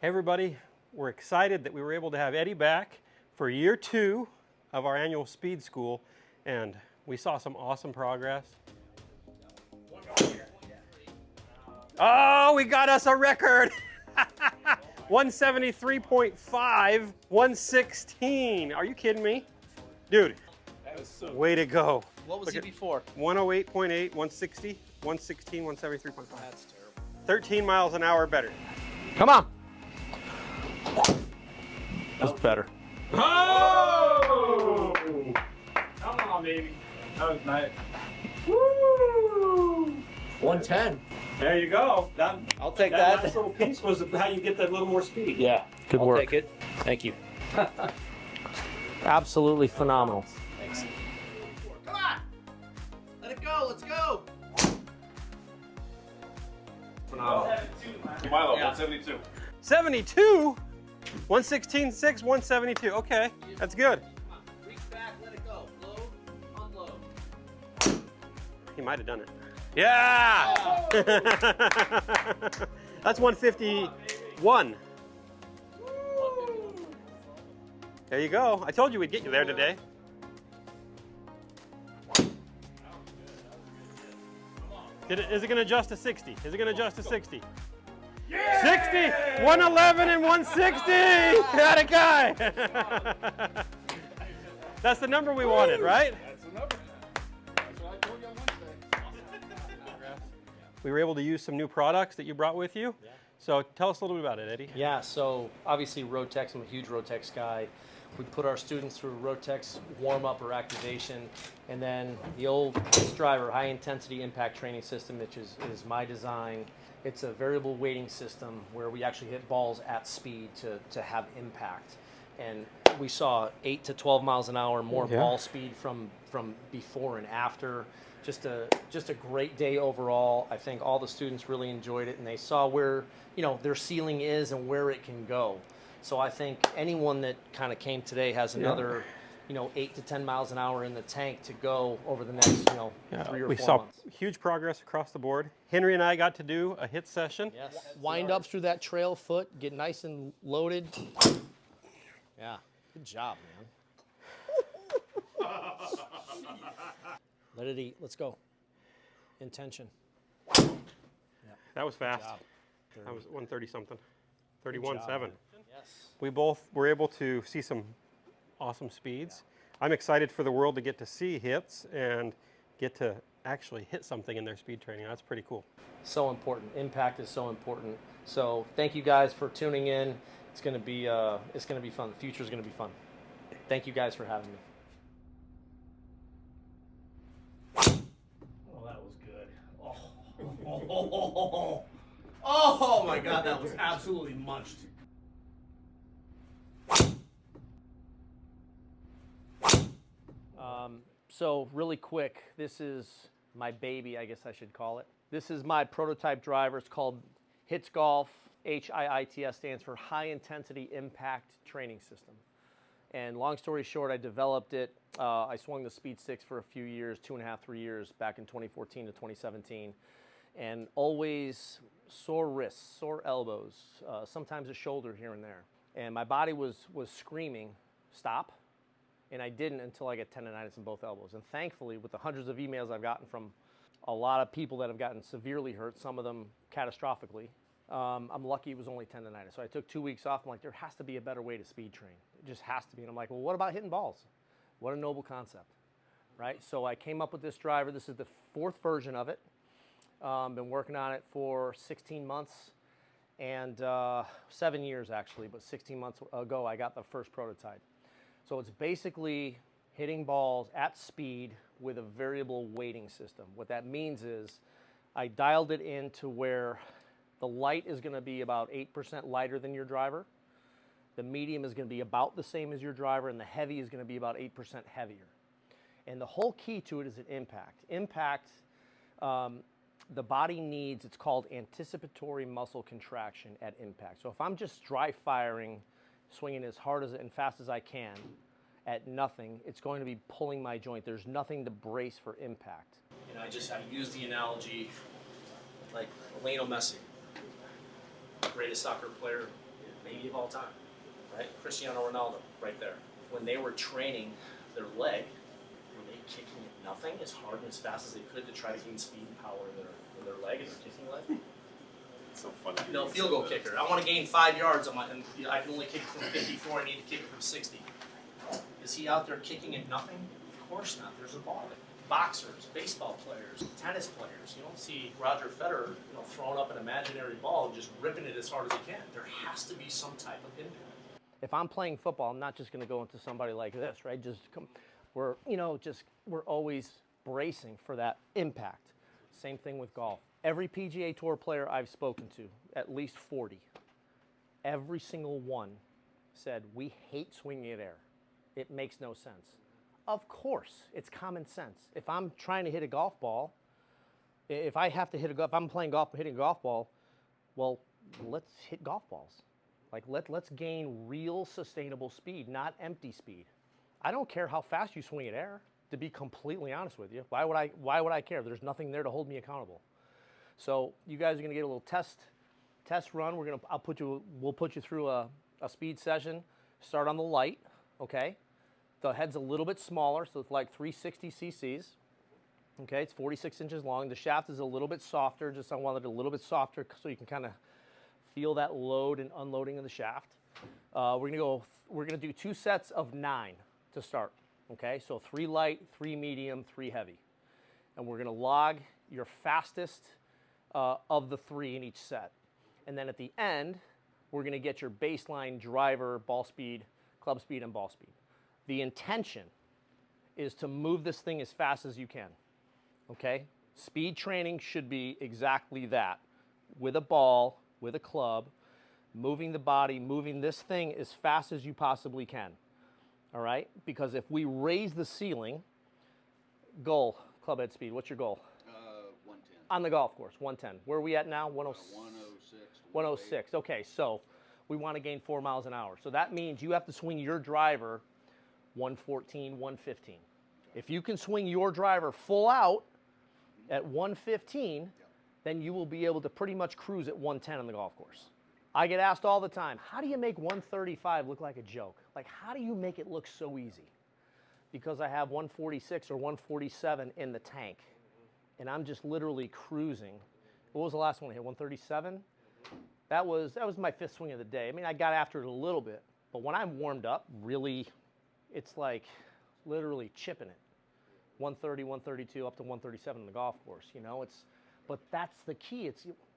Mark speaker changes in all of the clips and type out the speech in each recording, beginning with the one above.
Speaker 1: Hey everybody, we're excited that we were able to have Eddie back for year 2 of our annual speed school, and we saw some awesome progress. Oh, we got us a record! 173.5, 116. Are you kidding me? Dude,
Speaker 2: That was so
Speaker 1: way to go.
Speaker 3: What was he before?
Speaker 1: 108.8, 160, 116, 173.5.
Speaker 3: That's terrible.
Speaker 1: 13 miles an hour better.
Speaker 3: Come on. That's better.
Speaker 1: Oh!
Speaker 2: Come on, baby. That was nice.
Speaker 1: Woo!
Speaker 3: 110.
Speaker 1: There you go.
Speaker 3: I'll take
Speaker 1: that
Speaker 3: that.
Speaker 1: last little piece was how you get that little more speed.
Speaker 3: Yeah,
Speaker 4: Good
Speaker 3: I'll
Speaker 4: work.
Speaker 3: take it. Thank you.
Speaker 4: Absolutely phenomenal.
Speaker 3: Thanks. Come on. Let it go. Let's go.
Speaker 1: Phenomenal.
Speaker 2: Milo,
Speaker 3: Yeah.
Speaker 2: 172.
Speaker 1: 72? 116.6, 172. Okay, that's good.
Speaker 3: Come on. Reach back. Let it go. Load. Unload.
Speaker 1: He might have done it. Yeah! That's 151. There you go. I told you we'd get you there today. Is it going to adjust to 60? Is it going to adjust to 60? Yeah! 60! 111 and 160! Got a guy! That's the number we wanted, right?
Speaker 2: That's the number. That's what I told you on Wednesday.
Speaker 1: We were able to use some new products that you brought with you.
Speaker 3: Yeah.
Speaker 1: So tell us a little bit about it, Eddie.
Speaker 4: Yeah, so obviously ROTEX, I'm a huge ROTEX guy. We put our students through ROTEX warm-up or activation, and then the old HiiTS Driver, high intensity impact training system, which is my design. It's a variable weighting system where we actually hit balls at speed to have impact. And we saw 8 to 12 miles an hour more ball speed from before and after. Just a great day overall. I think all the students really enjoyed it, and they saw where their ceiling is and where it can go. So I think anyone that kind of came today has another 8 to 10 miles an hour in the tank to go over the next 3 or 4
Speaker 1: we saw
Speaker 4: months.
Speaker 1: huge progress across the board. Henry and I got to do a HiiTS session.
Speaker 4: Yes. Wind up through that trail foot, get nice and loaded. Yeah, good job, man. Let it eat. Let's go. Intention.
Speaker 1: That was fast.
Speaker 4: job.
Speaker 1: That was 130 something. 31.7.
Speaker 4: Yes.
Speaker 1: We both were able to see some awesome speeds. I'm excited for the world to get to see HiiTS and get to actually hit something in their speed training. That's pretty cool.
Speaker 4: So important. Impact is so important. So thank you guys for tuning in. It's going to be fun. The future is going to be fun. Thank you guys for having me.
Speaker 3: Oh, that was good. Oh my God, that was absolutely munched.
Speaker 4: So really quick, this is my baby, I guess I should call it. This is my prototype driver. It's called HiiTS Golf. HiiTS stands for High Intensity Impact Training System. And long story short, I developed it. I swung the Speed 6 for a few years, 2.5, 3 years, back in 2014 to 2017. And always sore wrists, sore elbows, sometimes a shoulder here and there. And my body was screaming, stop. And I didn't until I got tendonitis in both elbows. And thankfully, with the hundreds of emails I've gotten from a lot of people that have gotten severely hurt, some of them catastrophically, I'm lucky it was only tendonitis. So I took 2 weeks off. I'm like, there has to be a better way to speed train. It just has to be. And I'm like, well, what about hitting balls? What a noble concept, right? So I came up with this driver. This is the 4th version of it. Been working on it for 16 months and 7 years actually, but 16 months ago I got the first prototype. So it's basically hitting balls at speed with a variable weighting system. What that means is I dialed it in to where the light is going to be about 8% lighter than your driver. The medium is going to be about the same as your driver, and the heavy is going to be about 8% heavier. And the whole key to it is an impact. Impact, the body needs, it's called anticipatory muscle contraction at impact. So if I'm just dry firing, swinging as hard as and fast as I can at nothing, it's going to be pulling my joint. There's nothing to brace for impact. And I use the analogy like Lionel Messi, greatest soccer player maybe of all time, right? Cristiano Ronaldo, right there. When they were training their leg, were they kicking at nothing as hard and as fast as they could to try to gain speed and power in their leg and their kicking leg?
Speaker 2: It's so funny.
Speaker 4: No, field goal kicker. I want to gain 5 yards on and I can only kick from 54. I need to kick it from 60. Is he out there kicking at nothing? Of course not. There's a ball. Boxers, baseball players, tennis players. You don't see Roger Federer, throwing up an imaginary ball and just ripping it as hard as he can. There has to be some type of impact. If I'm playing football, I'm not just going to go into somebody like this, right? We're always bracing for that impact. Same thing with golf. Every PGA Tour player I've spoken to, at least 40, every single one said, we hate swinging at air. It makes no sense. Of course, it's common sense. If I'm trying to hit a golf ball, if I'm playing golf and hitting a golf ball, well, let's hit golf balls. Like let's gain real sustainable speed, not empty speed. I don't care how fast you swing at air, to be completely honest with you. Why would I care? There's nothing there to hold me accountable. So you guys are gonna get a little test run. We'll put you through a speed session. Start on the light, okay? The head's a little bit smaller, so it's like 360 cc's. Okay, it's 46 inches long. The shaft is a little bit softer, I wanted it a little bit softer so you can kind of feel that load and unloading of the shaft. We're gonna do 2 sets of 9 to start. Okay, so 3 light, 3 medium, 3 heavy. And we're gonna log your fastest of the 3 in each set. And then at the end, we're gonna get your baseline driver, ball speed, club speed, and ball speed. The intention is to move this thing as fast as you can, okay? Speed training should be exactly that. With a ball, with a club, moving the body, moving this thing as fast as you possibly can, all right? Because if we raise the ceiling, goal, club head speed, what's your goal?
Speaker 3: 110.
Speaker 4: On the golf course, 110. Where are we at now? 106. 106, okay, so we want to gain 4 miles an hour. So that means you have to swing your driver 114, 115. If you can swing your driver full out at 115, then you will be able to pretty much cruise at 110 on the golf course. I get asked all the time, how do you make 135 look like a joke? Like, how do you make it look so easy? Because I have 146 or 147 in the tank, and I'm just literally cruising. What was the last one I hit, 137? That was my 5th swing of the day. I mean, I got after it a little bit, but when I'm warmed up, really, it's like literally chipping it. 130, 132, up to 137 on the golf course, but that's the key.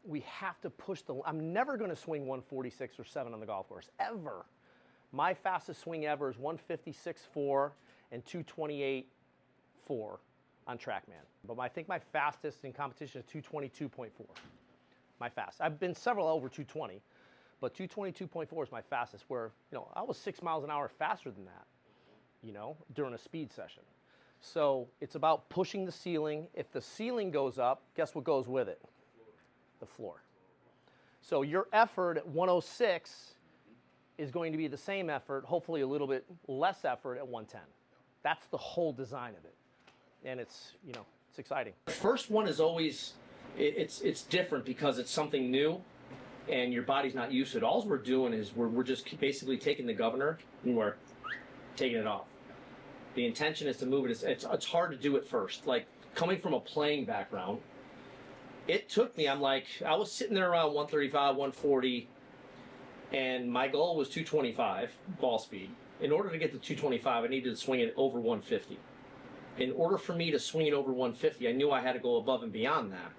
Speaker 4: We have to push I'm never gonna swing 146 or 7 on the golf course, ever. My fastest swing ever is 156.4 and 228.4 on TrackMan. But I think my fastest in competition is 222.4. My fast. I've been several over 220, but 222.4 is my fastest, where, I was 6 miles an hour faster than that, during a speed session. So it's about pushing the ceiling. If the ceiling goes up, guess what goes with it? The floor. So your effort at 106 is going to be the same effort, hopefully a little bit less effort at 110. That's the whole design of it. And it's exciting. The first one is always, it's different because it's something new and your body's not used to it. All we're doing is we're just basically taking the governor and we're taking it off. The intention is to move it. It's hard to do at first. Like, coming from a playing background, it took me, I was sitting there around 135, 140, and my goal was 225 ball speed. In order to get to 225, I needed to swing it over 150. In order for me to swing it over 150, I knew I had to go above and beyond that.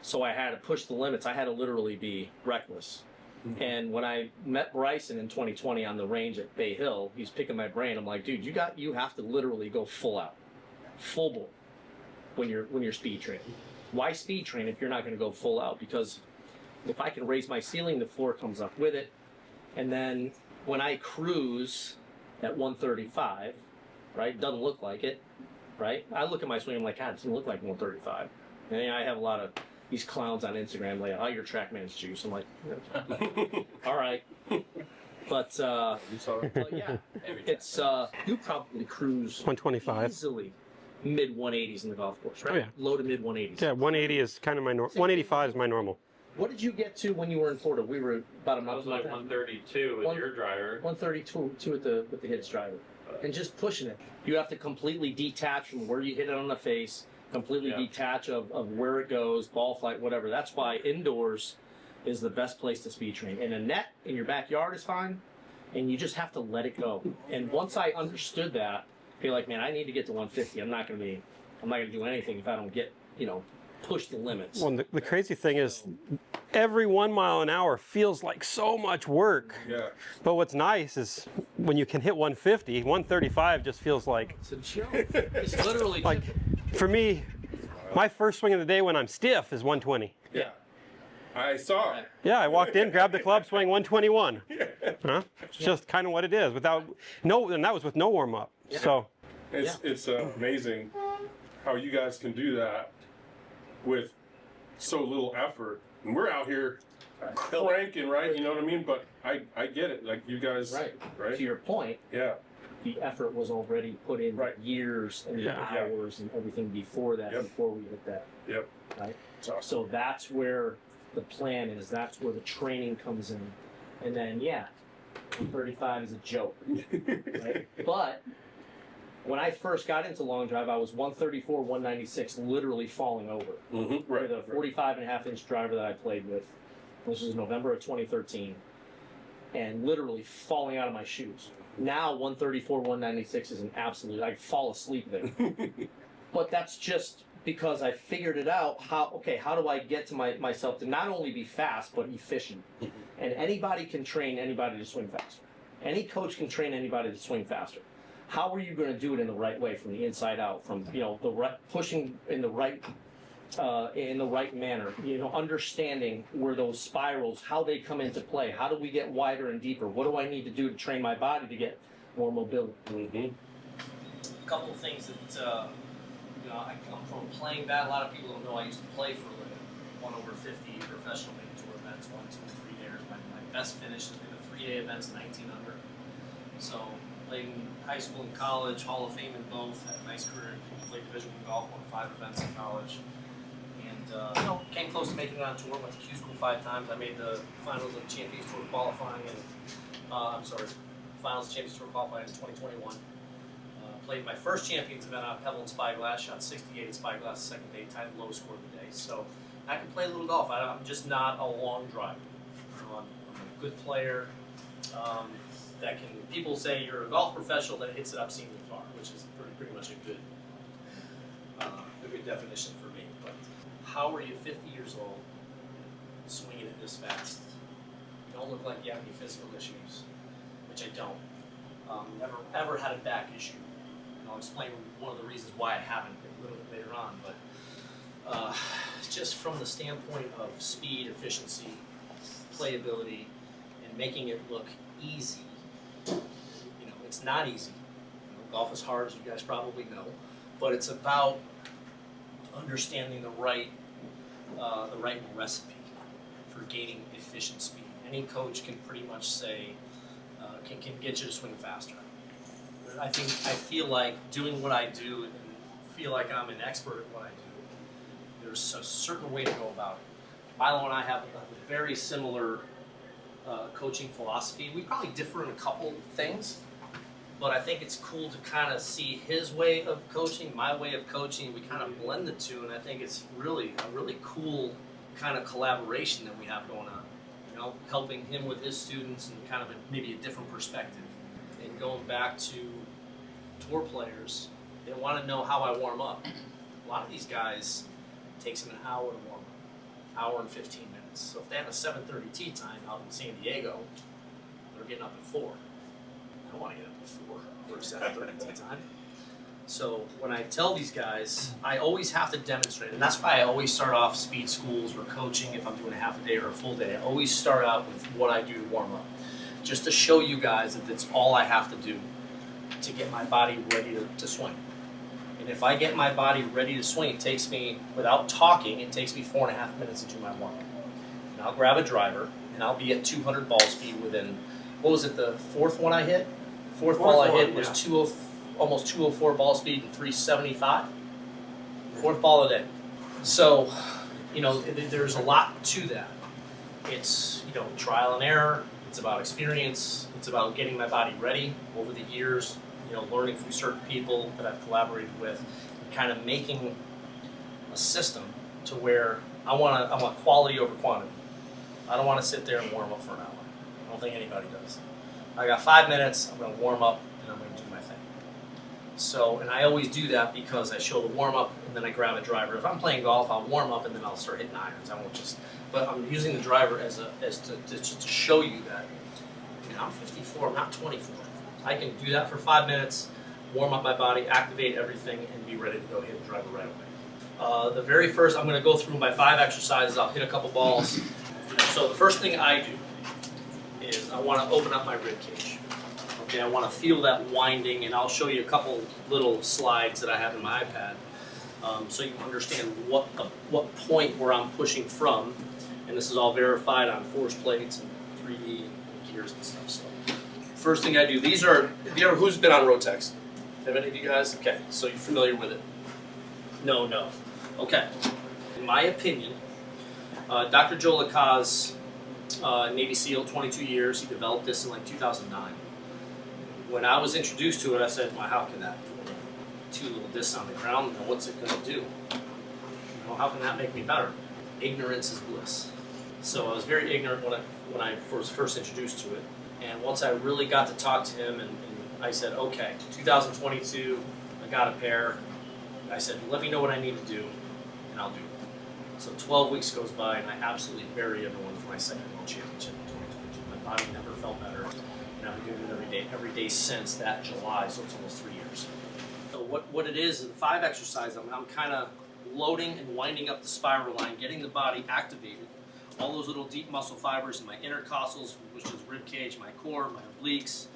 Speaker 4: So I had to push the limits. I had to literally be reckless. Mm-hmm. And when I met Bryson in 2020 on the range at Bay Hill, he's picking my brain. I'm like, dude, you have to literally go full out, full bore when you're speed training. Why speed train if you're not going to go full out? Because if I can raise my ceiling, the floor comes up with it. And then when I cruise at 135, right, doesn't look like it, right? I look at my swing, I'm like, God, it doesn't look like 135. And I have a lot of these clowns on Instagram like, oh, your TrackMan's juice. I'm like, all right. But yeah, it's you probably cruise
Speaker 1: 125
Speaker 4: easily mid 180s in the golf course, right?
Speaker 1: Oh, yeah.
Speaker 4: Low to mid 180s.
Speaker 1: Yeah, 180 is kind of my 185 is my normal.
Speaker 4: What did you get to when you were in Florida? We were about a
Speaker 5: I
Speaker 4: month.
Speaker 5: was like 132 with your driver.
Speaker 4: 132 with the HiiTS driver, and just pushing it. You have to completely detach from where you hit it on the face, completely detach of where it goes, ball flight, whatever. That's why indoors is the best place to speed train. And a net in your backyard is fine, and you just have to let it go. And once I understood that, I feel like, man, I need to get to 150. I'm not gonna do anything if I don't get, push the limits.
Speaker 1: Well, the crazy thing is, every 1 mile an hour feels like so much work.
Speaker 2: Yeah.
Speaker 1: But what's nice is when you can hit 150, 135 just feels like,
Speaker 4: It's a joke. It's literally
Speaker 1: like, for me, my first swing of the day when I'm stiff is 120.
Speaker 2: Yeah. I saw it.
Speaker 1: Yeah, I walked in, grabbed the club, swing 121. Huh? It's just kind of what it is, and that was with no warm up. So
Speaker 2: It's amazing how you guys can do that with so little effort. And we're out here cranking, right? You know what I mean? But I get it. Like you guys, right?
Speaker 4: To your point,
Speaker 2: Yeah.
Speaker 4: the effort was already put in years and hours and everything before that, before we hit that.
Speaker 2: Yep.
Speaker 4: Right?
Speaker 2: It's awesome.
Speaker 4: So that's where the plan is. That's where the training comes in. And then, 135 is a joke. Right? But when I first got into long drive, I was 134, 196, literally falling over.
Speaker 2: Mm-hmm. Right.
Speaker 4: With a 45.5-inch driver that I played with. This was November of 2013. And literally falling out of my shoes. Now 134, 196 is an absolute, I fall asleep there. But that's just because I figured it out. How do I get to myself to not only be fast, but efficient? And anybody can train anybody to swing faster. Any coach can train anybody to swing faster. How are you going to do it in the right way, from the inside out, from pushing in the right manner, understanding where those spirals, how they come into play, how do we get wider and deeper, what do I need to do to train my body to get more mobility? A couple of things that, I come from playing that. A lot of people don't know I used to play for a living. Won over 50 professional main tour events, 1, 2, 3 days. My best finish has been the 3-day events, 19 under. So played in high school and college, Hall of Fame in both, had a nice career, played Division I golf, won 5 events in college. And came close to making it on tour, went to Q School 5 times. I made the finals of Champions Tour qualifying, and finals of Champions Tour qualifying in 2021. Played my first Champions event on Pebble and Spyglass, shot 68 at Spyglass the second day, tied the lowest score of the day. So I can play a little golf. I'm just not a long driver. I'm a good player that can. People say you're a golf professional that hits it obscenely far, which is pretty much a good definition for me. But how are you 50 years old, swinging it this fast? You don't look like you have any physical issues, which I don't. Never ever had a back issue. And I'll explain one of the reasons why I haven't a little bit later on. But just from the standpoint of speed, efficiency, playability, and making it look easy. It's not easy. Golf is hard, as you guys probably know, but it's about understanding the right recipe for gaining efficient speed. Any coach can pretty much say, can get you to swing faster. I feel like doing what I do and feel like I'm an expert at what I do, there's a certain way to go about it. Milo and I have a very similar coaching philosophy. We probably differ in a couple things, but I think it's cool to kind of see his way of coaching, my way of coaching. We kind of blend the two, and I think it's really a really cool kind of collaboration that we have going on. Helping him with his students and kind of maybe a different perspective. And going back to tour players, they want to know how I warm up. A lot of these guys, it takes them an hour to warm up, hour and 15 minutes. So if they have a 7:30 tee time out in San Diego, they're getting up at 4. I don't want to get up at 4 for a 7:30 tee time. So when I tell these guys, I always have to demonstrate, and that's why I always start off speed schools or coaching if I'm doing a half a day or a full day. I always start out with what I do to warm up, just to show you guys that that's all I have to do to get my body ready to swing. And if I get my body ready to swing, it takes me, without talking, it takes me 4.5 minutes to do my warm up. And I'll grab a driver, and I'll be at 200 ball speed within, what was it, the fourth one I hit? Fourth ball I hit was almost 204 ball speed and 375. Fourth ball of the day. So, there's a lot to that. It's, you know, trial and error. It's about experience. It's about getting my body ready over the years, you know, learning from certain people that I've collaborated with, and kind of making a system to where I want quality over quantity. I don't want to sit there and warm up for an hour. I don't think anybody does. I got 5 minutes, I'm going to warm up, and I'm going to do my thing. So, and I always do that because I show the warm up, and then I grab a driver. If I'm playing golf, I'll warm up, and then I'll start hitting irons. I won't just, but I'm using the driver as to show you that, you know, I'm 54, I'm not 24. I can do that for 5 minutes, warm up my body, activate everything, and be ready to go hit the driver right away. The very first, I'm going to go through my 5 exercises. I'll hit a couple balls. So the first thing I do is I want to open up my rib cage. Okay, I want to feel that winding, and I'll show you a couple little slides that I have in my iPad, so you can understand what point where I'm pushing from. And this is all verified on force plates and 3D and gears and stuff. So first thing I do, these are who's been on ROTEX? Have any of you guys? Okay, so you're familiar with it. No. Okay. In my opinion, Dr. Joe Lacaze, Navy SEAL, 22 years. He developed this in like 2009. When I was introduced to it, I said, "Well, how can that do? 2 little discs on the ground? And what's it going to do? You know, how can that make me better?" Ignorance is bliss. So I was very ignorant when I was first introduced to it. And once I really got to talk to him, and I said, "Okay, 2022, I got a pair." I said, "Let me know what I need to do, and I'll do it." So 12 weeks goes by, and I absolutely bury everyone for my second world championship in 2022. My body never felt better, and I've been doing it every day since that July, so it's almost 3 years. So what it is the 5 exercises, I'm kind of loading and winding up the spiral line, getting the body activated. All those little deep muscle fibers in my intercostals, which is rib cage, my core, my obliques.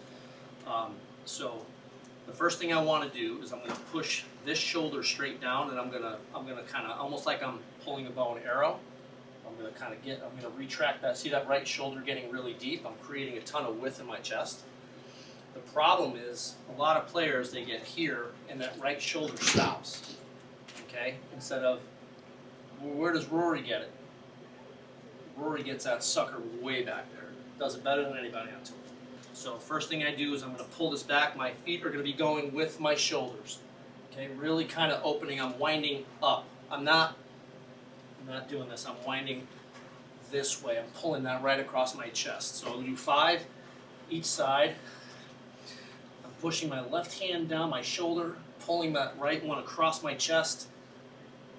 Speaker 4: So the first thing I want to do is I'm going to push this shoulder straight down, and I'm gonna kind of almost like I'm pulling a bow and arrow. I'm gonna retract that. See that right shoulder getting really deep? I'm creating a ton of width in my chest. The problem is a lot of players, they get here and that right shoulder stops. Okay, instead of, well, where does Rory get it? Rory gets that sucker way back there. Does it better than anybody on tour. So first thing I do is I'm going to pull this back. My feet are going to be going with my shoulders. Okay, really kind of opening. I'm winding up. I'm not doing this. I'm winding this way. I'm pulling that right across my chest. So I'll do 5 each side. I'm pushing my left hand down my shoulder, pulling that right one across my chest.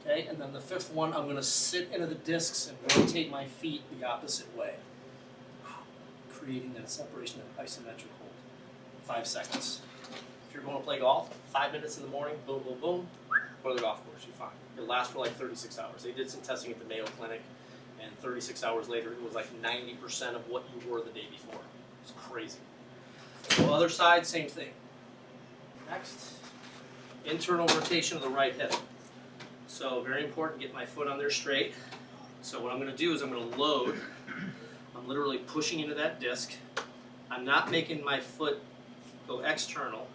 Speaker 4: Okay, and then the 5th one, I'm going to sit into the discs and rotate my feet the opposite way, creating that separation, that isometric hold. 5 seconds. If you're going to play golf, 5 minutes in the morning, boom, boom, boom, go to the golf course, you're fine. It'll last for like 36 hours. They did some testing at the Mayo Clinic, and 36 hours later, it was like 90% of what you were the day before. It's crazy. So other side, same thing. Next, internal rotation of the right hip. So very important, get my foot on there straight. So what I'm going to do is I'm going to load. I'm literally pushing into that disc. I'm not making my foot go external,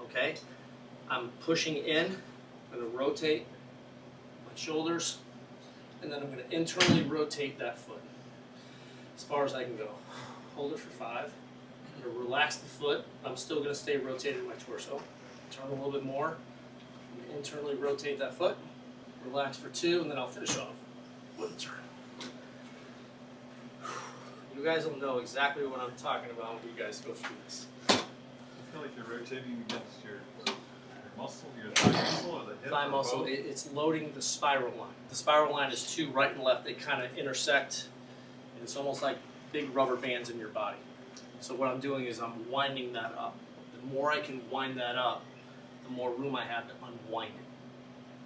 Speaker 4: okay? I'm pushing in. I'm going to rotate my shoulders, and then I'm going to internally rotate that foot as far as I can go. Hold it for 5. I'm going to relax the foot. I'm still going to stay rotated in my torso. Turn a little bit more. I'm going to internally rotate that foot. Relax for 2, and then I'll finish off with a turn. You guys will know exactly what I'm talking about when you guys go through this.
Speaker 6: I feel like you're rotating against your muscle, your thigh muscle, or the hip?
Speaker 4: Thigh muscle, it's loading the spiral line. The spiral line is 2 right and left. They kind of intersect, and it's almost like big rubber bands in your body. So what I'm doing is I'm winding that up. The more I can wind that up, the more room I have to unwind it.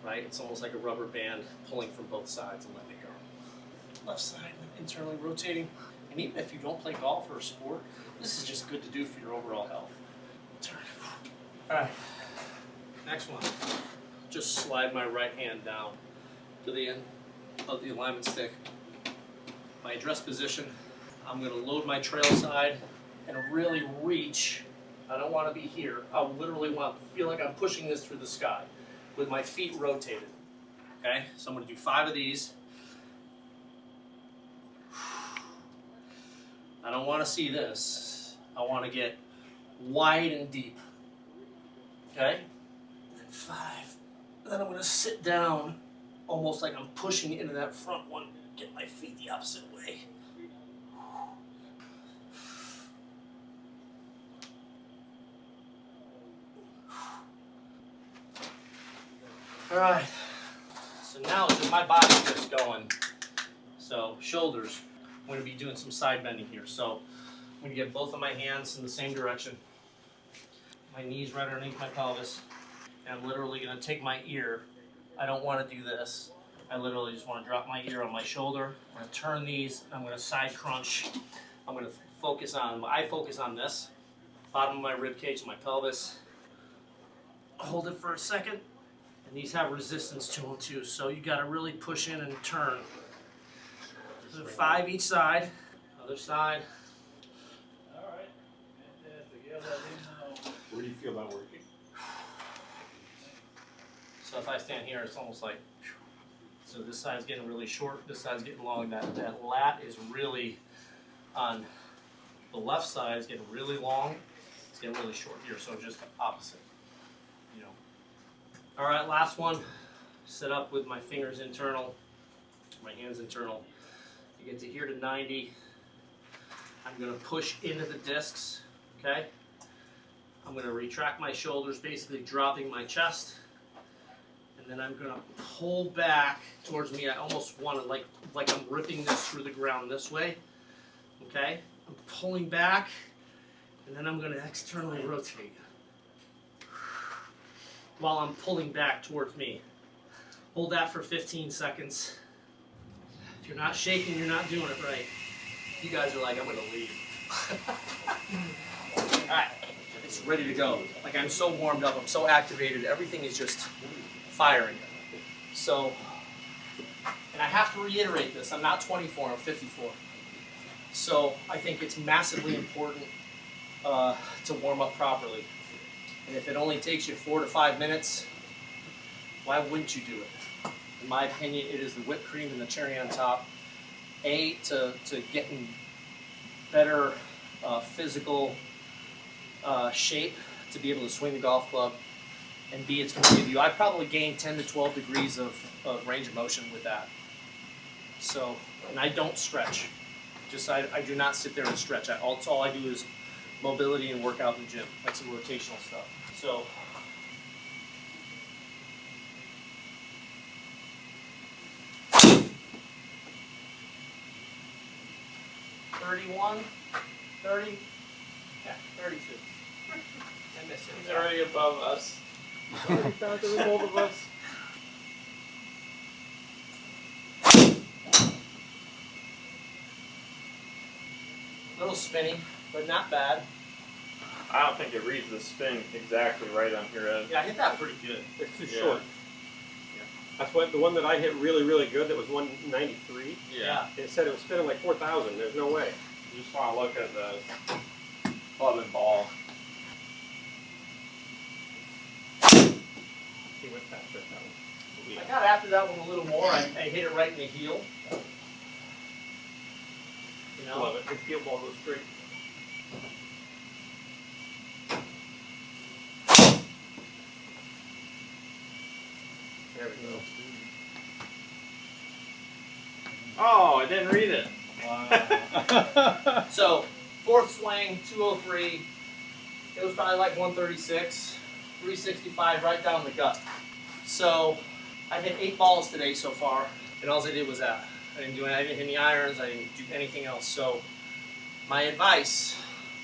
Speaker 4: Right? It's almost like a rubber band pulling from both sides and letting it go. Left side, internally rotating. And even if you don't play golf or a sport, this is just good to do for your overall health. Turn. All right. Next one. Just slide my right hand down to the end of the alignment stick. My address position, I'm going to load my trail side and really reach. I don't want to be here. I literally want to feel like I'm pushing this through the sky with my feet rotated. Okay? So I'm going to do 5 of these. I don't want to see this. I want to get wide and deep. Okay? And 5. Then I'm going to sit down almost like I'm pushing into that front one. Get my feet the opposite way. All right. So now it's just my body's just going. So shoulders. I'm going to be doing some side bending here. So I'm going to get both of my hands in the same direction. My knees right underneath my pelvis. And I'm literally going to take my ear. I don't want to do this. I literally just want to drop my ear on my shoulder. I'm going to turn these. I'm going to side crunch. I'm going to focus on, I focus on this. Bottom of my rib cage, my pelvis. Hold it for a second. And these have resistance to them too. So you got to really push in and turn. So 5 each side. Other side.
Speaker 6: All right. Fantastic. Yeah, let me know.
Speaker 2: Where do you feel that working?
Speaker 4: So if I stand here, it's almost like, so this side's getting really short, this side's getting long. That lat is really, on the left side is getting really long, it's getting really short here, so just the opposite, you know. All right, last one. Set up with my fingers internal, my hands internal. You get to here to 90. I'm gonna push into the discs, okay? I'm gonna retract my shoulders, basically dropping my chest. And then I'm gonna pull back towards me. I almost want to like I'm ripping this through the ground this way. Okay? I'm pulling back, and then I'm gonna externally rotate while I'm pulling back towards me. Hold that for 15 seconds. If you're not shaking, you're not doing it right. You guys are like, I'm gonna leave. Alright, it's ready to go. Like, I'm so warmed up, I'm so activated, everything is just firing. So, and I have to reiterate this, I'm not 24, I'm 54. So I think it's massively important to warm up properly. And if it only takes you 4 to 5 minutes, why wouldn't you do it? In my opinion, it is the whipped cream and the cherry on top. A, to get in better physical shape to be able to swing the golf club. And B, it's going to give you, I probably gained 10 to 12 degrees of range of motion with that. So, and I don't stretch. Just, I do not sit there and stretch. All I do is mobility and work out in the gym, like some rotational stuff. So, $31, $30, yeah, $32. I missed it.
Speaker 5: He's already above us.
Speaker 4: Already found the both of us. A little spinny, but not bad.
Speaker 5: I don't think it reads the spin exactly right on your end.
Speaker 4: Yeah, I hit that pretty good.
Speaker 1: It's too
Speaker 5: Yeah.
Speaker 1: short. Yeah. That's what the one that I hit really, really good. That was 193.
Speaker 4: Yeah.
Speaker 1: It said it was spinning like 4,000. There's no way.
Speaker 5: You just want to look at the club and ball.
Speaker 1: He went faster at that one.
Speaker 4: I got after that one a little more. I hit it right in the heel. You know?
Speaker 1: Love it. His heel ball goes straight. There we go.
Speaker 5: Oh, I didn't read it.
Speaker 6: Wow.
Speaker 4: So, fourth swing, 203. It was probably like 136, 365 right down the gut. So, I've hit 8 balls today so far, and all I did was that. I didn't hit any irons, I didn't do anything else. So, my advice,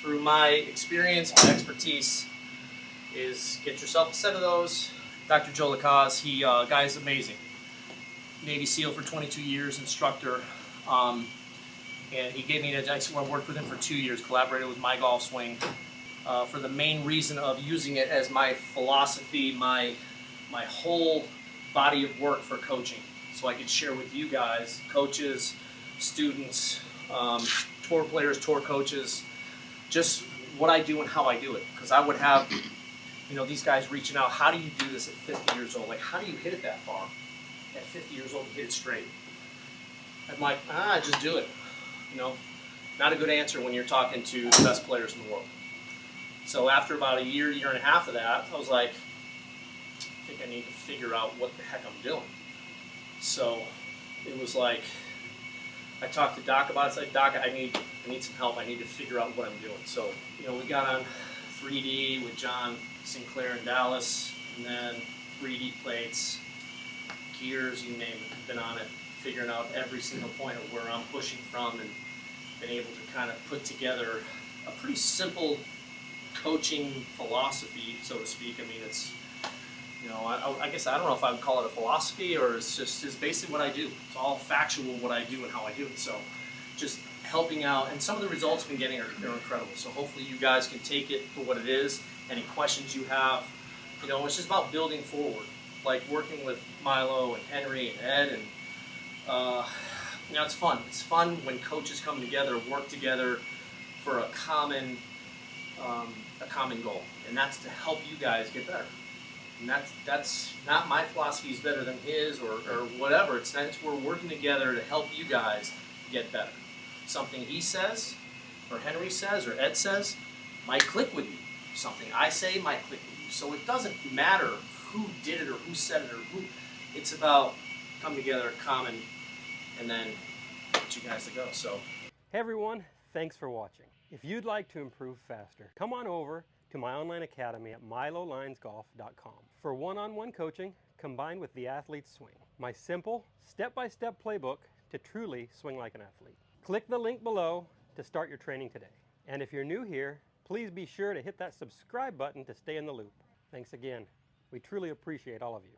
Speaker 4: through my experience, my expertise, is get yourself a set of those. Dr. Joe Lacaze, guy is amazing. Navy SEAL for 22 years, instructor. And he gave me an advice. I worked with him for 2 years, collaborated with My Golf Swing for the main reason of using it as my philosophy, my whole body of work for coaching. So I could share with you guys, coaches, students, tour players, tour coaches, just what I do and how I do it. Because I would have, these guys reaching out, how do you do this at 50 years old? Like, how do you hit it that far? At 50 years old, hit it straight. I'm like, just do it. Not a good answer when you're talking to the best players in the world. So after about a year, year and a half of that, I was like, I think I need to figure out what the heck I'm doing. So it was like, I talked to Doc about it. It's like, Doc, I need some help. I need to figure out what I'm doing. So, you know, we got on 3D with John Sinclair in Dallas, and then 3D plates, gears, you name it. Been on it, figuring out every single point of where I'm pushing from, and been able to kind of put together a pretty simple coaching philosophy, so to speak. I mean, it's, you know, I guess I don't know if I would call it a philosophy, or it's basically what I do. It's all factual what I do and how I do it. So just helping out, and some of the results we've been getting are incredible. So hopefully you guys can take it for what it is. Any questions you have, you know, it's just about building forward. Like working with Milo and Henry and Ed, and you know, it's fun. It's fun when coaches come together, work together for a common goal, and that's to help you guys get better. And that's not my philosophy is better than his or whatever. It's we're working together to help you guys get better. Something he says, or Henry says, or Ed says, might click with you. Something I say might click with you. So it doesn't matter who did it or who said it or who. It's about come together, common, and then get you guys to go. So,
Speaker 1: Hey everyone, thanks for watching. If you'd like to improve faster, come on over to my online academy at milolinesgolf.com for one-on-one coaching combined with the athlete's swing. My simple, step-by-step playbook to truly swing like an athlete. Click the link below to start your training today. And if you're new here, please be sure to hit that subscribe button to stay in the loop. Thanks again. We truly appreciate all of you.